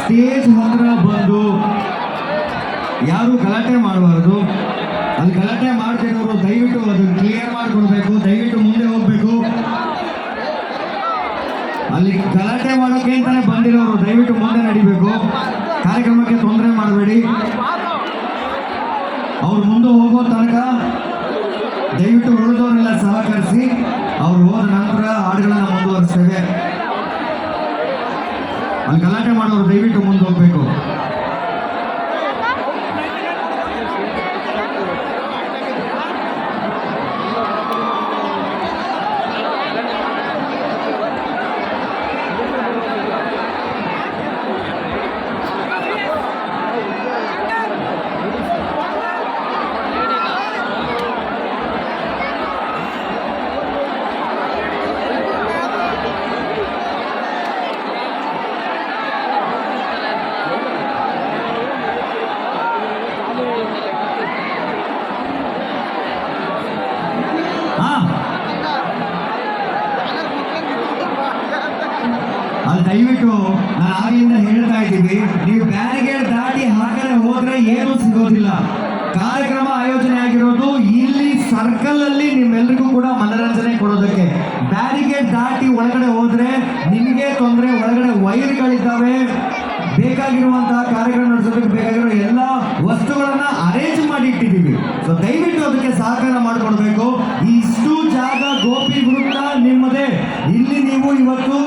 Stage ಹತ್ರ ಬಂದು ಯಾರು ಗಲಾಟೆ ಮಾಡಬಾರ್ದು. ಅಲ್ಲಿ ಗಲಾಟೆ ಮಾಡ್ತಿರೋರು ದಯವಿಟ್ಟು ಅದನ್ನು ಕ್ಲಿಯರ್ ಮಾಡಿಕೊಡ್ಬೇಕು. ದಯವಿಟ್ಟು ಮುಂದೆ ಹೋಗ್ಬೇಕು. ಅಲ್ಲಿ ಗಲಾಟೆ ಮಾಡೋಕೆ ಅಂತಾನೆ ಬಂದಿರೋರು ದಯವಿಟ್ಟು ಮುಂದೆ ನಡಿಬೇಕು. ಕಾರ್ಯಕ್ರಮಕ್ಕೆ ತೊಂದರೆ ಮಾಡಬೇಡಿ. ಅವ್ರು ಮುಂದೆ ಹೋಗೋ ತನಕ ದಯವಿಟ್ಟು ಉಳಿದವರೆಲ್ಲ ಸಹಕರಿಸಿ. ಅವ್ರು ಹೋದ ನಂತರ ಹಾಡುಗಳನ್ನ ಮುಂದುವರಿಸ್ತೇವೆ. ಅಲ್ಲಿ ಗಲಾಟೆ ಮಾಡೋರು ದಯವಿಟ್ಟು ಮುಂದೆ ಹೋಗ್ಬೇಕು. ಅಲ್ಲಿ ದಯವಿಟ್ಟು ನಾನು ಆಗಿಂದ ಹೇಳ್ತಾ ಇದ್ದೀವಿ, ನೀವು ಬ್ಯಾರಿಗೇಡ್ ದಾಟಿ ಹಾಕಡೆ ಹೋದ್ರೆ ಏನು ಸಿಗೋದಿಲ್ಲ. ಕಾರ್ಯಕ್ರಮ ಆಯೋಜನೆ ಆಗಿರೋದು ಇಲ್ಲಿ ಸರ್ಕಲ್ ಅಲ್ಲಿ ನಿಮ್ಮೆಲ್ಲರಿಗೂ ಕೂಡ ಮನರಂಜನೆ ಕೊಡೋದಕ್ಕೆ. ಬ್ಯಾರಿಗೇಡ್ ದಾಟಿ ಒಳಗಡೆ ಹೋದ್ರೆ ನಿಮಗೆ ತೊಂದರೆ. ಒಳಗಡೆ ವೈರ್ಗಳಿದ್ದಾವೆ. ಬೇಕಾಗಿರುವಂತಹ ಕಾರ್ಯಕ್ರಮ ನಡೆಸೋದಕ್ಕೆ ಬೇಕಾಗಿರೋ ಎಲ್ಲ ವಸ್ತುಗಳನ್ನ ಅರೇಂಜ್ ಮಾಡಿ ಇಟ್ಟಿದ್ದೀವಿ. ಸೊ ದಯವಿಟ್ಟು ಅದಕ್ಕೆ ಸಹಕಾರ ಮಾಡಿಕೊಡ್ಬೇಕು. ಇಷ್ಟು ಜಾಗ ಗೋಪಿ ವೃತ್ತ ನಿಮ್ಮದೇ. ಇಲ್ಲಿ ನೀವು ಇವತ್ತು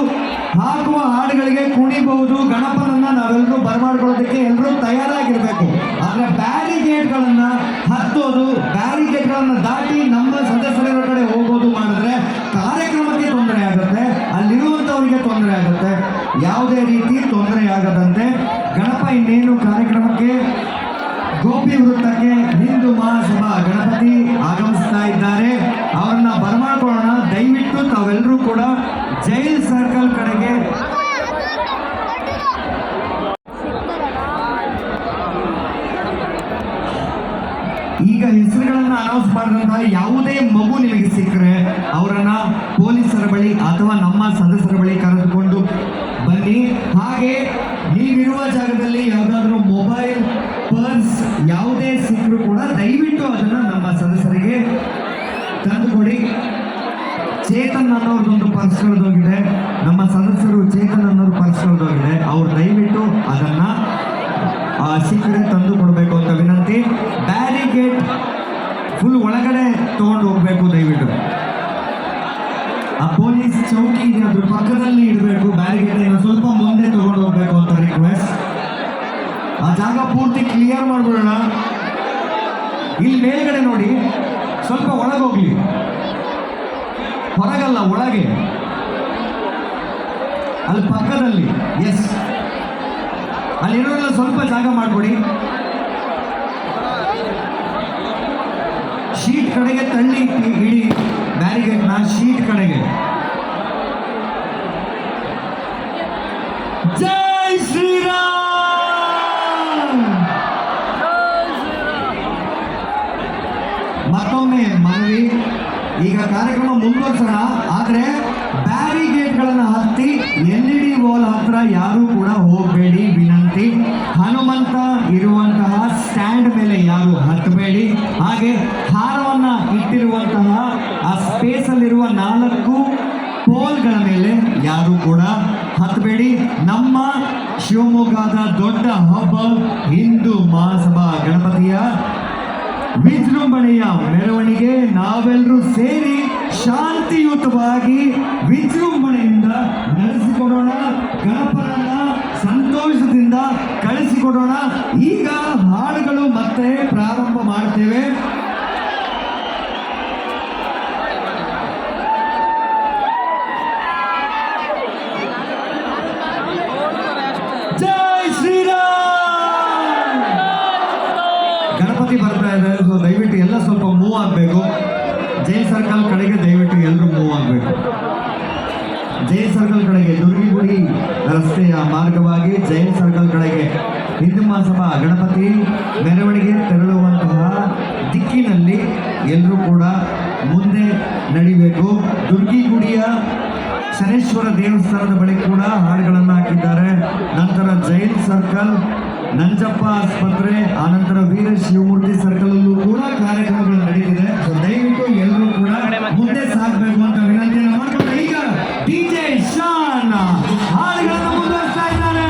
ಹಾಕುವ ಹಾಡುಗಳಿಗೆ ಕುಣಿಬಹುದು. ಗಣಪನನ್ನ ನಾವೆಲ್ಲರೂ ಬರಮಾಡ್ಕೊಳ್ಳೋದಕ್ಕೆ ಎಲ್ಲರೂ ತಯಾರಾಗಿರ್ಬೇಕು. ಆದ್ರೆ ಬ್ಯಾರಿಗೇಡ್ಗಳನ್ನ ಹತ್ತೋದು, ಬ್ಯಾರಿಗೇಡ್ಗಳನ್ನ ದಾಟಿ ನಮ್ಮ ಸದಸ್ಯರ ಕಡೆ ಹೋಗೋದು ಮಾಡಿದ್ರೆ ಕಾರ್ಯಕ್ರಮಕ್ಕೆ ತೊಂದರೆ ಆಗುತ್ತೆ. ಅಲ್ಲಿರುವಂತವರಿಗೆ ತೊಂದರೆ ಆಗುತ್ತೆ. ಯಾವುದೇ ರೀತಿ ತೊಂದರೆ ಆಗದಂತೆ ಗಣಪ ಇನ್ನೇನು ಕಾರ್ಯಕ್ರಮಕ್ಕೆ ಗೋಪಿ ವೃತ್ತಕ್ಕೆ ಹಿಂದೂ ಮಹಾಸಭಾ ಗಣಪತಿ ಆಗಮಿಸ್ತಾ ಇದ್ದಾರೆ. ಅವರನ್ನ ಬರಮಾಡ್ಕೊಳ್ಳೋಣ. ದಯವಿಟ್ಟು ತಾವೆಲ್ಲರೂ ಕೂಡ ಜೈಲ್ ಸರ್ಕಲ್ ಕಡೆಗೆ ಈಗ ಹೆಸರುಗಳನ್ನ ಅನೌನ್ಸ್ ಮಾಡಿದಂತಹ ಯಾವುದೇ ಮಗು ನಿಮಗೆ ಸಿಕ್ಕರೆ ಅವರನ್ನ ಪೊಲೀಸರ ಬಳಿ ಅಥವಾ ನಮ್ಮ ಸದಸ್ಯರ ಬಳಿ ಕರೆದುಕೊಂಡು ಬನ್ನಿ. ಹಾಗೆ ನೀವಿರುವ ಜಾಗದಲ್ಲಿ ಯಾವುದಾದ್ರೂ ಮೊಬೈಲ್, ಪರ್ಸ್ ಯಾವುದೇ ಸಿಕ್ಕರೂ ಕೂಡ ದಯವಿಟ್ಟು ಅದನ್ನ ನಮ್ಮ ಸದಸ್ಯರಿಗೆ ತಂದುಕೊಡಿ. ಚೇತನ್ ಅನ್ನೋರ್ದೊಂದು ಪರ್ಸ್ ಕಳೆದೋಗಿದೆ. ನಮ್ಮ ಸದಸ್ಯರು ಚೇತನ್ ಅನ್ನೋರು ಪರ್ಸ್ ಕಳೆದೋಗಿದೆ. ಅವ್ರು ದಯವಿಟ್ಟು ಅದನ್ನ ಸಿಕ್ಕರೆ ತಂದು ಕೊಡಬೇಕು ಅಂತ ವಿನಂತಿ. ಬ್ಯಾರಿಗೇಡ್ ಫುಲ್ ಒಳಗಡೆ ತಗೊಂಡು ಹೋಗ್ಬೇಕು ದಯವಿಟ್ಟು. ಆ ಪೊಲೀಸ್ ಚೌಕಿ ಇದೆ ಅದ್ರ ಪಕ್ಕದಲ್ಲಿ ಇಡಬೇಕು. ಬ್ಯಾರಿಗೇಡ್ ಸ್ವಲ್ಪ ಮುಂದೆ ತಗೊಂಡು ಹೋಗ್ಬೇಕು ಅಂತ ರಿಕ್ವೆಸ್ಟ್. ಆ ಜಾಗ ಪೂರ್ತಿ ಕ್ಲಿಯರ್ ಮಾಡ್ಬಿಡೋಣ. ಇಲ್ಲಿ ಮೇಲ್ಗಡೆ ನೋಡಿ, ಸ್ವಲ್ಪ ಒಳಗೋಗ್ಲಿ. ಹೊರಗಲ್ಲ, ಒಳಗೆ. ಅಲ್ಲಿ ಪಕ್ಕದಲ್ಲಿ ಎಸ್ ಅಲ್ಲಿರೋರೆಲ್ಲ ಸ್ವಲ್ಪ ಜಾಗ ಮಾಡ್ಕೊಡಿ. ಶೀಟ್ ಕಡೆಗೆ ತಳ್ಳಿ ಇಡಿ ಬ್ಯಾರಿಗೇಡ್ನ. ಶೀಟ್ ಕಡೆಗೆ. ಜೈ ಶ್ರೀರಾಮ್. ಮತ್ತೊಮ್ಮೆ ಮನವಿ, ಈಗ ಕಾರ್ಯಕ್ರಮ ಮುಂದುವರ್ಸೋಣ. ಆದ್ರೆ ಬ್ಯಾರಿಗೇಡ್ಗಳನ್ನ ಹತ್ತಿ LED ವಾಲ್ ಹತ್ರ ಯಾರು ಕೂಡ ಹೋಗಬೇಡಿ ವಿನಂತಿ. ಹನುಮಂತ ಇರುವಂತಹ ಮೇಲೆ ಯಾರು ಹತ್ತಬೇಡಿ. ಹಾಗೆ ಹಾರವನ್ನ ಇಟ್ಟಿರುವಂತಹ ಆ ಸ್ಪೇಸ್ ಅಲ್ಲಿರುವ 4 ಪೋಲ್ಗಳ ಮೇಲೆ ಯಾರು ಕೂಡ ಹತ್ತಬೇಡಿ. ನಮ್ಮ ಶಿವಮೊಗ್ಗದ ದೊಡ್ಡ ಹಬ್ಬ ಹಿಂದೂ ಮಹಾಸಭಾ ಗಣಪತಿಯ ವಿಜೃಂಭಣೆಯ ಮೆರವಣಿಗೆ ನಾವೆಲ್ಲರೂ ಸೇರಿ ಶಾಂತಿಯುತವಾಗಿ ವಿಜೃಂಭಣೆಯಿಂದ ನಡೆಸಿಕೊಡೋಣ. ಗಣಪನನ್ನ ಸಂತೋಷದಿಂದ ಕಳಿಸಿಕೊಡೋಣ. ಈಗ ಹಾಡುಗಳು ಮತ್ತೆ ಪ್ರಾರಂಭ ಮಾಡ್ತೇವೆ. ಜೈ ಶ್ರೀರಾಮ್. ಗಣಪತಿ ಬರ್ತಾ ಇದೆ, ಸೊ ದಯವಿಟ್ಟು ಎಲ್ಲ ಸ್ವಲ್ಪ ಮೂವ್ ಆಗಬೇಕು. ಜೈಲ್ ಸರ್ಕಲ್ ಕಡೆಗೆ ದಯವಿಟ್ಟು ಎಲ್ಲರೂ ಮೂವ್ ಆಗಬೇಕು. ಜೈಲ್ ಸರ್ಕಲ್ ಕಡೆಗೆ ದುರ್ಗಿಗುಡಿ ರಸ್ತೆಯ ಮಾರ್ಗವಾಗಿ ಜೈಲ್ ಸರ್ಕಲ್ ಕಡೆಗೆ ಹಿಂದೂ ಮಹಾಸಭಾ ಗಣಪತಿ ಮೆರವಣಿಗೆ ತೆರಳುವಂತಹ ದಿಕ್ಕಿನಲ್ಲಿ ಎಲ್ಲರೂ ಕೂಡ ಮುಂದೆ ನಡಿಬೇಕು. ದುರ್ಗಿಗುಡಿಯ ಶನೇಶ್ವರ ದೇವಸ್ಥಾನದ ಬಳಿ ಕೂಡ ಹಾಡುಗಳನ್ನು ಹಾಕಿದ್ದಾರೆ. ನಂತರ ಜೈಲ್ ಸರ್ಕಲ್, ನಂಜಪ್ಪ ಆಸ್ಪತ್ರೆ, ಆನಂತರ ವೀರ ಶಿವಮೂರ್ತಿ ಸರ್ಕಲ್ ಅಲ್ಲೂ ಕೂಡ ಕಾರ್ಯಕ್ರಮಗಳು ನಡೀತಿದೆ. ಸೊ ದಯವಿಟ್ಟು ಎಲ್ಲರೂ ಕೂಡ ಮುಂದೆ ಸಾಗಬೇಕು ಅಂತ ವಿನಂತಿಯನ್ನು ಮಾಡ್ಕೊಂಡು ಈಗ DJ ಶಾನ್ ಹಾಡುಗಳನ್ನು ಮುಂದುವರಿಸ್ತಾ ಇದ್ದಾರೆ.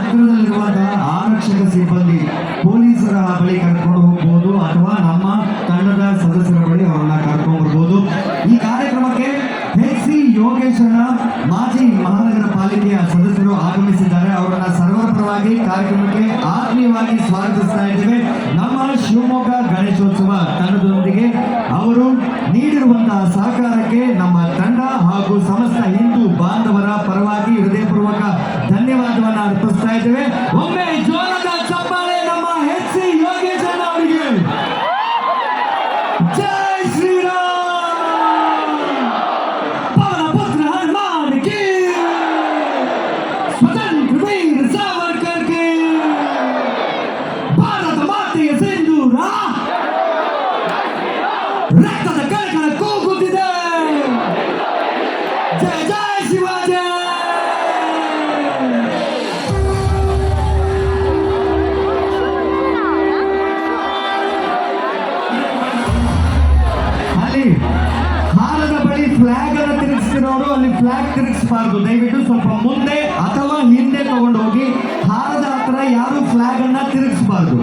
ಹತ್ತಿರದಲ್ಲಿರುವಂತಹ ಆರಕ್ಷಕ ಸಿಬ್ಬಂದಿ ಪೊಲೀಸರ ಬಳಿ ಕರ್ಕೊಂಡು ಹೋಗ್ಬೋದು ಅಥವಾ ನಮ್ಮ ತಂಡದ ಸದಸ್ಯರ ಬಳಿ ಅವರನ್ನ ಕರ್ಕೊಂಡು ಬರ್ಬೋದು. ಈ ಕಾರ್ಯಕ್ರಮಕ್ಕೆ HC ಯೋಗೇಶನ ಮಾಜಿ ಮಹಾನಗರ ಪಾಲಿಕೆಯ ಸದಸ್ಯರು ಆಗಮಿಸಿದ್ದಾರೆ. ಅವರನ್ನ ಸರ್ವರ ಪರವಾಗಿ ಕಾರ್ಯಕ್ರಮಕ್ಕೆ ಆತ್ಮೀಯವಾಗಿ ಸ್ವಾಗತಿಸ್ತಾ ಇದ್ದೇವೆ. ನಮ್ಮ ಶಿವಮೊಗ್ಗ ಗಣೇಶೋತ್ಸವ ತಂಡದೊಂದಿಗೆ ಅವರು ನೀಡಿರುವಂತಹ ಸಹಕಾರಕ್ಕೆ ನಮ್ಮ ತಂಡ ಹಾಗೂ ಸಮಸ್ತ ಹಿಂದೂ ಬಾಂಧವರ ಪರವಾಗಿ ಹೃದಯಪೂರ್ವಕ ಧನ್ಯವಾದವನ್ನು ಅರ್ಪಿಸ್ತಾ ಇದ್ದೇವೆ. ಒಮ್ಮೆ ಜೋರಾದ ಚಪ್ಪಾಳೆ ನಮ್ಮ HC ಯೋಗೇಶನ್ ಅವರಿಗೆ. ಜೈ ಶ್ರೀರಾಮ್. ಪವನ ಪುತ್ರ ಹನುಮಾನ್ ಕಿ, ಸ್ವತಂತ್ರ ವೀರ ಸಾವರ್ಕರ್ ಕಿ, ಭಾರತ ಮಾತೆಯ ಸಿಂಧೂರ ರಕ್ತದ ಕಣಕಣ ಕೂಗುತ್ತಿದೆ. ಜಯ ಜಯ ಶಿವಾಜಿ. ಅಲ್ಲಿ ಹಾರದ ಬಳಿ ಫ್ಲಾಗ್ ಅನ್ನು ತಿರುಗಿಸ್ತಿರೋರು ಅಲ್ಲಿ ಫ್ಲಾಗ್ ತಿರುಗಿಸಬಾರ್ದು. ದಯವಿಟ್ಟು ಸ್ವಲ್ಪ ಮುಂದೆ ಅಥವಾ ಹಿಂದೆ ತಗೊಂಡು ಹೋಗಿ. ಹಾರದ ಹತ್ರ ಯಾರು ಫ್ಲಾಗ್ ಅನ್ನ ತಿರುಗಿಸಬಾರ್ದು.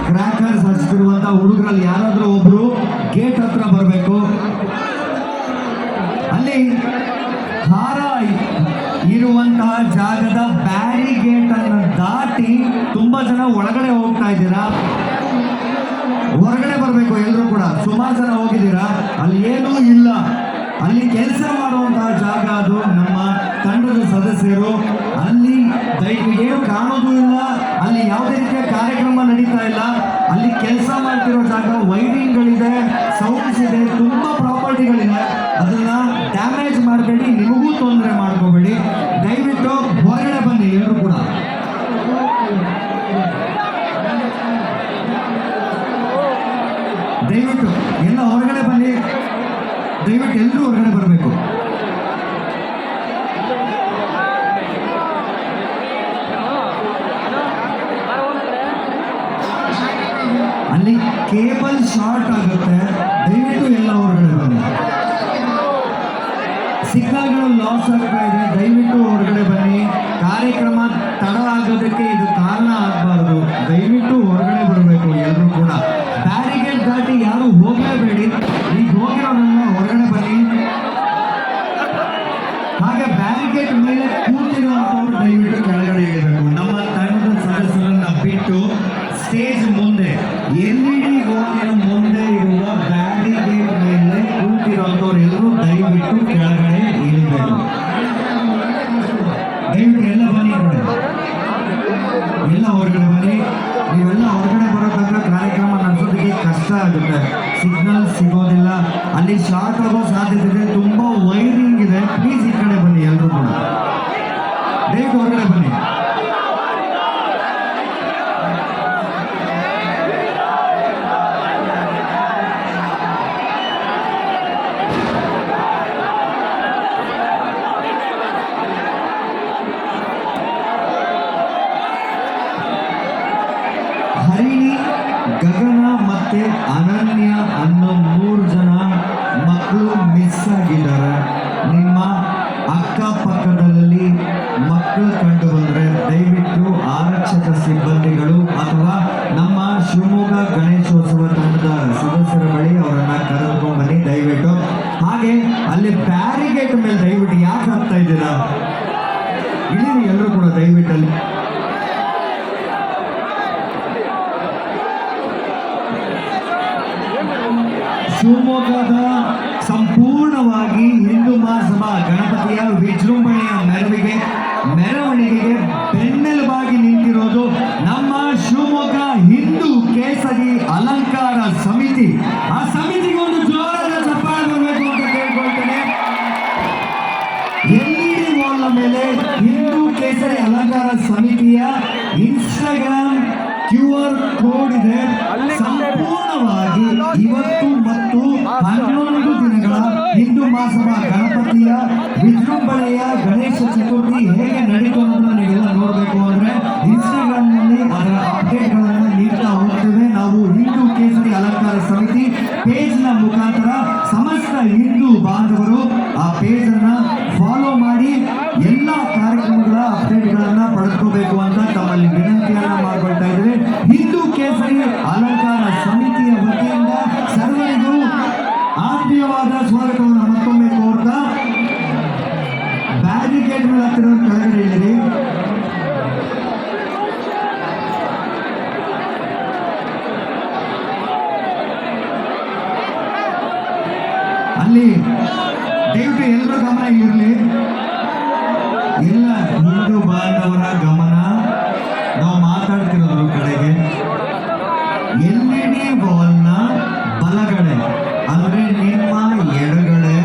ಕ್ರ್ಯಾಕರ್ಸ್ ಹಚ್ಚಿರುವಂತಹ ಹುಡುಗರಲ್ಲಿ ಯಾರಾದ್ರೂ ಒಬ್ರು ಗೇಟ್ ಹತ್ರ ಬರಬೇಕು. ಅಲ್ಲಿ ಹಾರ ಇರುವಂತಹ ಜಾಗದ ಬ್ಯಾರಿಗೇಟ್ ಅನ್ನು ದಾಟಿ ತುಂಬಾ ಜನ ಒಳಗಡೆ ಹೋಗ್ತಾ ಇದ್ದೀರಾ. ಹೊರಗಡೆ ಬರಬೇಕು ಎಲ್ಲರೂ ಕೂಡ. ಸುಮಾರು ಜನ ಹೋಗಿದ್ದೀರಾ. ಅಲ್ಲಿ ಏನೂ ಇಲ್ಲ. ಅಲ್ಲಿ ಕೆಲಸ ಮಾಡುವಂತಹ ಜಾಗ ಅದು. ನಮ್ಮ ತಂಡದ ಸದಸ್ಯರು ಅಲ್ಲಿ ಏನು ಕಾಣೋದು ಇಲ್ಲ. ಅಲ್ಲಿ ಯಾವುದೇ ರೀತಿಯ ಕಾರ್ಯಕ್ರಮ ನಡೀತಾ ಇಲ್ಲ. ಅಲ್ಲಿ ಕೆಲಸ ಮಾಡ್ತಿರೋ ಜಾಗ ವೈರಿಂಗ್ಗಳಿದೆ, ಸೌಂಡ್ಸ್ ಇದೆ, ತುಂಬಾ ಪ್ರಾಪರ್ಟಿಗಳಿದೆ. ಅದನ್ನ ಡ್ಯಾಮೇಜ್ ಮಾಡಬೇಡಿ, ನಿಮಗೂ ತೊಂದರೆ ಮಾಡ್ಕೋಬೇಡಿ. ದಯವಿಟ್ಟು ಹೊರಗಡೆ ಬನ್ನಿ ಎಲ್ಲರೂ ಕೂಡ. ದಯವಿಟ್ಟು ಎಲ್ಲ ಹೊರಗಡೆ ಬನ್ನಿ. ದಯವಿಟ್ಟು ಎಲ್ಲರೂ ಹೊರಗಡೆ ಬರಬೇಕು. ಅಲ್ಲಿ ಕೇಬಲ್ ಶಾರ್ಟ್ ಆಗುತ್ತೆ. ದಯವಿಟ್ಟು ಎಲ್ಲ ಹೊರಗಡೆ ಬನ್ನಿ. ಸಿಗ್ನಲ್ಗಳು ಲಾಸ್ ಆಗ್ತಾ ಇದೆ. ದಯವಿಟ್ಟು ಹೊರಗಡೆ ಬನ್ನಿ. ಕಾರ್ಯಕ್ರಮ ತಡ ಆಗೋದಕ್ಕೆ ಇದು ಕಾರಣ ಆಗಬಾರ್ದು. ದಯವಿಟ್ಟು ಹೊರಗಡೆ ಬರಬೇಕು ಎಲ್ಲರೂ ಕೂಡ. ಬ್ಯಾರಿಗೇಡ್ ದಾಟಿ ಯಾರು ಹೋಗಲೇಬೇಡಿ. ಈಗ ಹೋಗಿರೋರನ್ನ ಹೊರಗಡೆ ಬನ್ನಿ. ಹಾಗೆ ಬ್ಯಾರಿಗೇಡ್ ಮೇಲೆ ಕೂತಿರುವಂತವ್ರು ದಯವಿಟ್ಟು ಕೆಳಗಡೆ ಇರಬೇಕು. ನಮ್ಮ ತಂಡದ ಸದಸ್ಯರನ್ನ ಬಿಟ್ಟು ಸ್ಟೇಜ್ ಮುಂದೆ LED ಗೋಲಿನ ಮುಂದೆ ಇರುವ ಬ್ಯಾರಿಗೇಡ್ ಮೇಲೆ ಕೂತಿರುವಂತವ್ರು ಎಲ್ಲರೂ ದಯವಿಟ್ಟು ಕೆಳಗಡೆ ಇಳಿಬೇಕು. ದಯವಿಟ್ಟು ಎಲ್ಲ ಬನ್ನಿ ನೋಡಿ. ಎಲ್ಲ ಹೊರಗಡೆ ಬನ್ನಿ. ನೀವೆಲ್ಲ ಹೊರಗಡೆ ಬರೋದಂದ್ರೆ ಕಾರ್ಯಕ್ರಮ ನಡೆಸೋದಕ್ಕೆ ಕಷ್ಟ ಆಗುತ್ತೆ. ಸಿಗ್ನಲ್ ಸಿಗೋದಿಲ್ಲ. ಅಲ್ಲಿ ಶಾರ್ಟ್ ಆಗೋ ಸಾಧ್ಯತೆ ಇದೆ. ತುಂಬಾ ವೈರ್ ಇದ್ದೀರಾ? ಇಳೀರಿ ಎಲ್ಲರೂ ಕೂಡ ದಯವಿಟ್ಟಲ್ಲಿ. ಶಿವಮೊಗ್ಗದ ಸಂಪೂರ್ಣವಾಗಿ ಹಿಂದೂ ಮಹಾಸಭಾ ಗಣಪತಿಯ ವಿಜೃಂಭಣೆಯ ಮೆರವಣಿಗೆಗೆ ಬೆನ್ನೆಲುಬಾಗಿ ನಿಂತಿರೋದು ನಮ್ಮ ಶಿವಮೊಗ್ಗ ಹಿಂದೂ ಕೇಸರಿ ಅಲಂಕಾರ ಸಮಿತಿ. ಆ ಸಮಿತಿಗೆ ಒಂದು ಜೋರಾದ ಚಪ್ಪಾಳೆ ಬರಬೇಕು ಅಂತ ಕೇಳ್ಕೊಳ್ತೇನೆ. LED ವಾಲ್ನ ಮೇಲೆ ಹಿಂದೂ ಕೇಸರಿ ಅಲಂಕಾರ ಸಮಿತಿಯ ಇನ್ಸ್ಟಾಗ್ರಾಮ್ QR ಕೋಡ್ ಇದೆ. ಸಂಪೂರ್ಣವಾಗಿ ಇವತ್ತು ಮತ್ತು 11 ದಿನಗಳ ಹಿಂದೂ ಮಹಾಸಭಾ ಗಣಪತಿಯ ವಿಜೃಂಭಣೆಯ ಗಣೇಶ ಚತುರ್ಥಿ ಹೇಗೆ ನಡೀತು ಅನ್ನೋದನ್ನ ನೀವೆಲ್ಲ ನೋಡಬೇಕು ಅಂದ್ರೆ ಇನ್ಸ್ಟಾಗ್ರಾಮ್ ನಲ್ಲಿ ಅದರ ಅಪ್ಡೇಟ್ಗಳನ್ನು ನೀಡ್ತಾ ಹೋಗ್ತೇವೆ. ನಾವು ಹಿಂದೂ ಕೇಸರಿ ಅಲಂಕಾರ ಸಮಿತಿ ಪೇಜ್ ನ ಮುಖಾಂತರ ಸಮಸ್ತ ಹಿಂದೂ ಬಾಂಧವರು ಆ ಪೇಜ್ ಅನ್ನ ಫಾಲೋ ಮಾಡಿ ಎಲ್ಲ ಕಾರ್ಯಕ್ರಮಗಳ ಅಪ್ಡೇಟ್ಗಳನ್ನ ಪಡೆದುಕೋಬೇಕು ಅಂತ ತಮ್ಮಲ್ಲಿ ವಿನಂತಿಯನ್ನ ಮಾಡ್ಕೊಳ್ತಾ ಇದ್ದೇವೆ. ಹಿಂದೂ ಕೇಸರಿ ಅಲಂಕಾರ ಸಮಿತಿಯ ವತಿಯಿಂದ ಸರ್ವರಿಗೂ ಆತ್ಮೀಯವಾದ ಸ್ವಾಗತವನ್ನು ಮತ್ತೊಮ್ಮೆ ಕೋರ್ತಾ ಬ್ಯಾರಿಕೇಡ್ ಮೇಲೆ ಹತ್ತಿರ ಕೆಳಗಡೆ ಇದ್ದೀರಿ. ಅಲ್ಲಿ ದಯವಿಟ್ಟು ಎಲ್ಲರ ಗಮನ ಇರಲಿ. ಎಲ್ಲ ಹಿಂದೂ ಬಾಂಧವರ ಗಮನ ನಾವು ಮಾತಾಡ್ತಿರೋದ್ರ ಕಡೆಗೆ. LED ವಾಲ್ನ ಬಲಗಡೆ ಅಂದ್ರೆ ನಿಮ್ಮ ಎಡಗಡೆ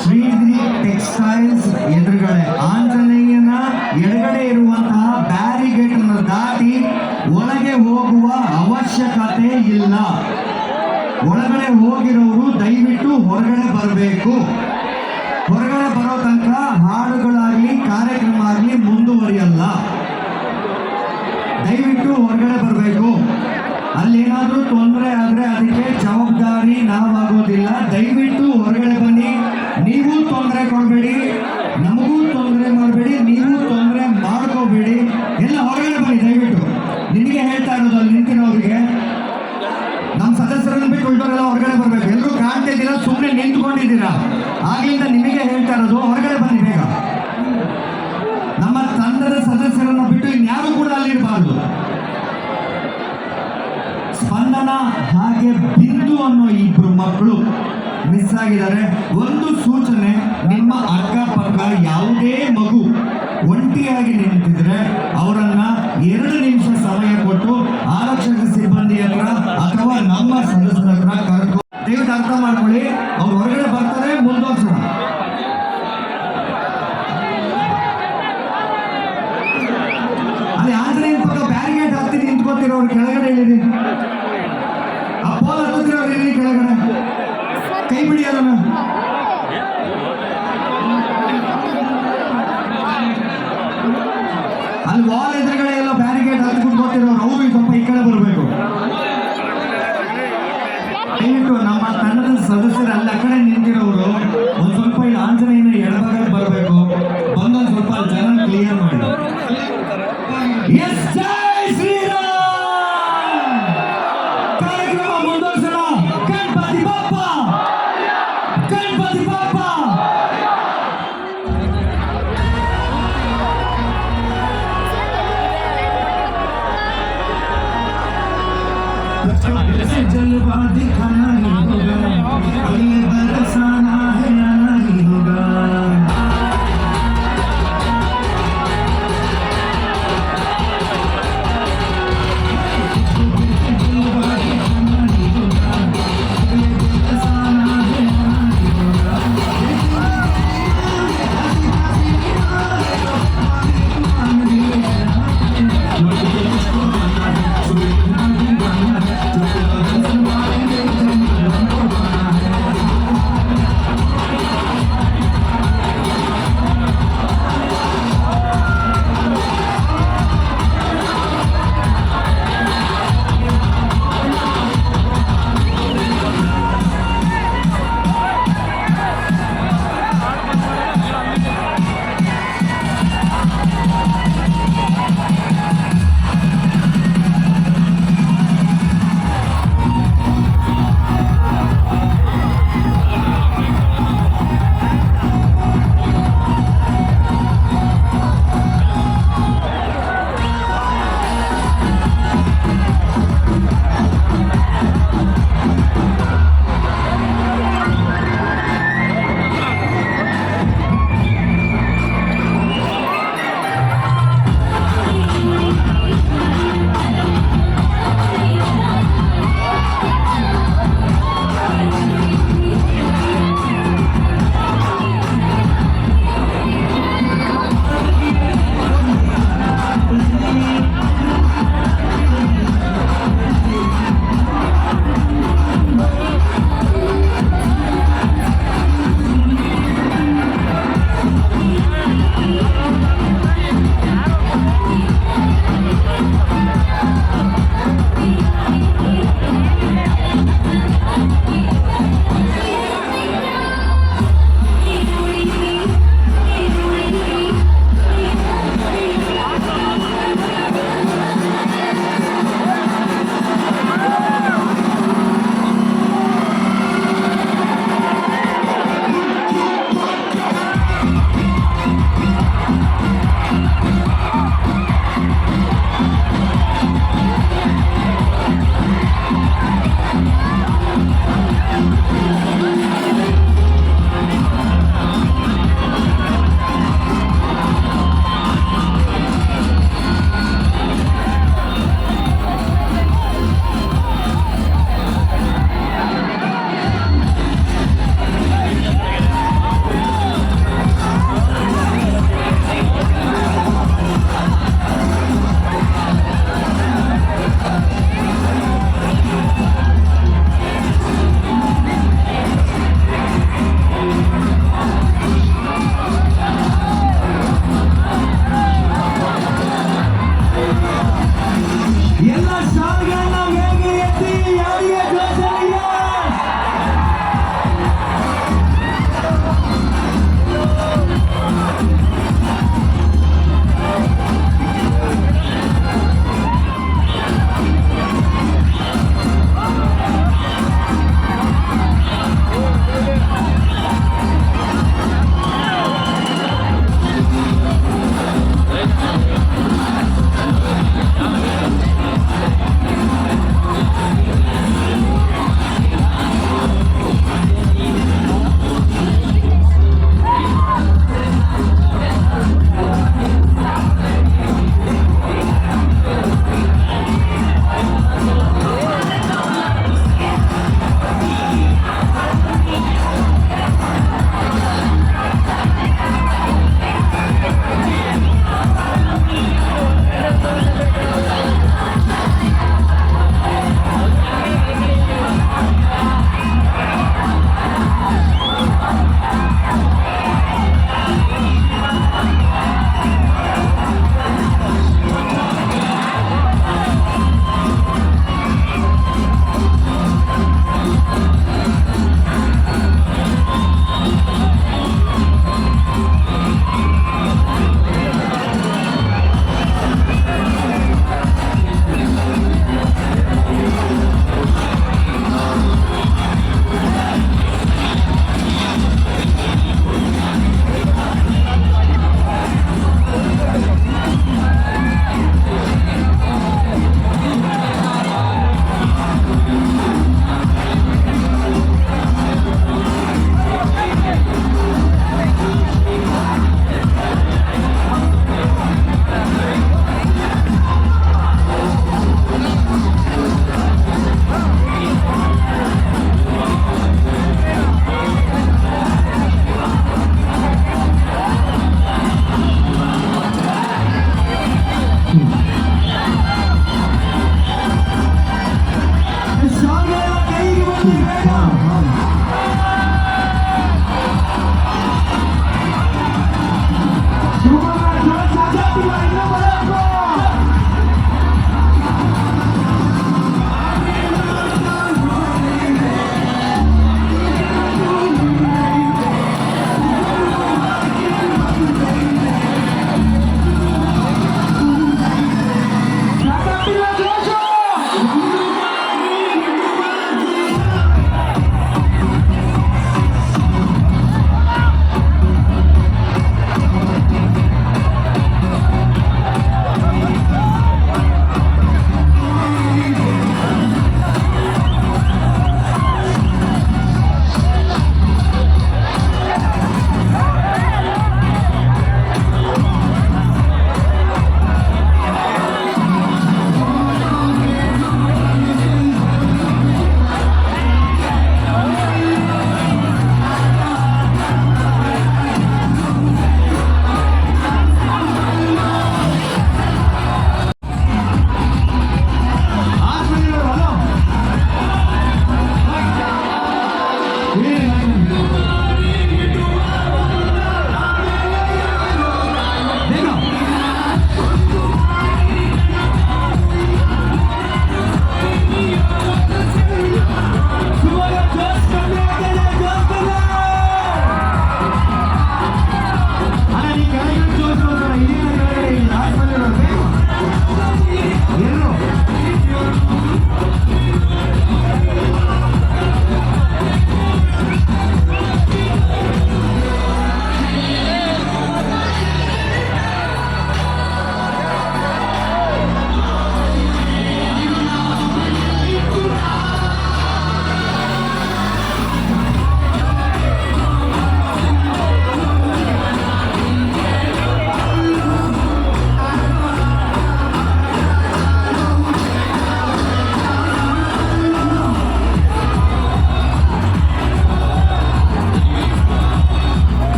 ಶ್ರೀಗಿರಿ ಟೆಕ್ಸ್ಟೈಲ್ಸ್ ಎದುರುಗಡೆ ಆಂಜನೇಯನ ಎಡಗಡೆ ಇರುವಂತಹ ಬ್ಯಾರಿಗೇಟ್ ಅನ್ನು ದಾಟಿ ಒಳಗೆ ಹೋಗುವ ಅವಶ್ಯಕತೆ ಇಲ್ಲ. ಒಳಗಡೆ ಹೋಗಿರೋರು ದಯವಿಟ್ಟು ಹೊರಗಡೆ ಬರಬೇಕು. ಹೊರಗಡೆ ಬರೋ ತನಕ ಹಾಡುಗಳಾಗ್ಲಿ ಕಾರ್ಯಕ್ರಮ ಆಗಲಿ ಮುಂದುವರಿಯಲ್ಲ. ದಯವಿಟ್ಟು ಹೊರಗಡೆ ಬರಬೇಕು. ಅಲ್ಲೇನಾದ್ರೂ ತೊಂದರೆ ಆದ್ರೆ ಅದಕ್ಕೆ ಜವಾಬ್ದಾರಿ ನಾವಾಗೋದಿಲ್ಲ. ದಯವಿಟ್ಟು ಹೊರಗಡೆ ಬನ್ನಿ. ನೀವು ತೊಂದರೆ ಕೊಡಬೇಡಿ, ನಮಗೂ ತೊಂದರೆ ಮಾಡಬೇಡಿ, ನೀವು ತೊಂದರೆ ಮಾಡ್ಕೋಬೇಡಿ. ಎಲ್ಲ ಹೊರಗಡೆ ಬನ್ನಿ ದಯವಿಟ್ಟು. ನಿಮಗೆ ಹೇಳ್ತಾ ಇರೋದು ಅಲ್ಲಿ ನಿಂತಿರೋರಿಗೆ, ನಮ್ಮ ಸದಸ್ಯರನ್ನು ಬಿಟ್ಟು ಉಳಿದವರೆಲ್ಲ ಹೊರಗಡೆ ಬರಬೇಕು. ಎಲ್ಲರೂ ಕಾಣ್ತಾ ಇದ್ದೀರಾ, ಸುಮ್ಮನೆ ನಿಂತ್ಕೊಂಡಿದ್ದೀರಾ. ಆಗ್ಲಿಂದ ನಿಮಗೆ ಹೇಳ್ತಾ ಇರೋದು ಹೊರಗಡೆ ಬನ್ನಿ ಬೇಗ. ನಮ್ಮ ತಂಡದ ಸದಸ್ಯರನ್ನು ಬಿಟ್ಟು ಇನ್ಯಾರು ಕೂಡ ಅಲ್ಲಿರಬಾರ್ದು. ಸ್ಪಂದನ ಹಾಗೆ ಬಿಂದು ಅನ್ನೋ ಇಬ್ರು ಮಕ್ಕಳು ಮಿಸ್ ಆಗಿದ್ದಾರೆ. ಒಂದು ಸೂಚನೆ, ನಿಮ್ಮ ಅಕ್ಕಪಕ್ಕ ಯಾವುದೇ ಮಗು ಒಂಟಿಯಾಗಿ ನಿಂತಿದ್ರೆ ಅವರನ್ನ 2 ನಿಮಿಷ ಸಮಯ ಕೊಟ್ಟು ಆರಕ್ಷಕ ಸಿಬ್ಬಂದಿ ಹತ್ರ ಅಥವಾ ನಮ್ಮ ಸದಸ್ಯರ ಹತ್ರ ಕರ್ಕೊ. ದಯವಿಟ್ಟು ಅರ್ಥ ಮಾಡ್ಕೊಳ್ಳಿ, ಅವ್ರು ಹೊರಗಡೆ ಬರ್ತಾರೆ, ಮುಂದುವರ್ಸೋಣ. ಅಲ್ಲಿ ಆಂಜನೇಯನ ಪಕ್ಕ ಬ್ಯಾರಿಗೇಡ್ ಹತ್ತಿ ನಿಂತ್ಕೊತಿರೋರು ಕೆಳಗಡೆ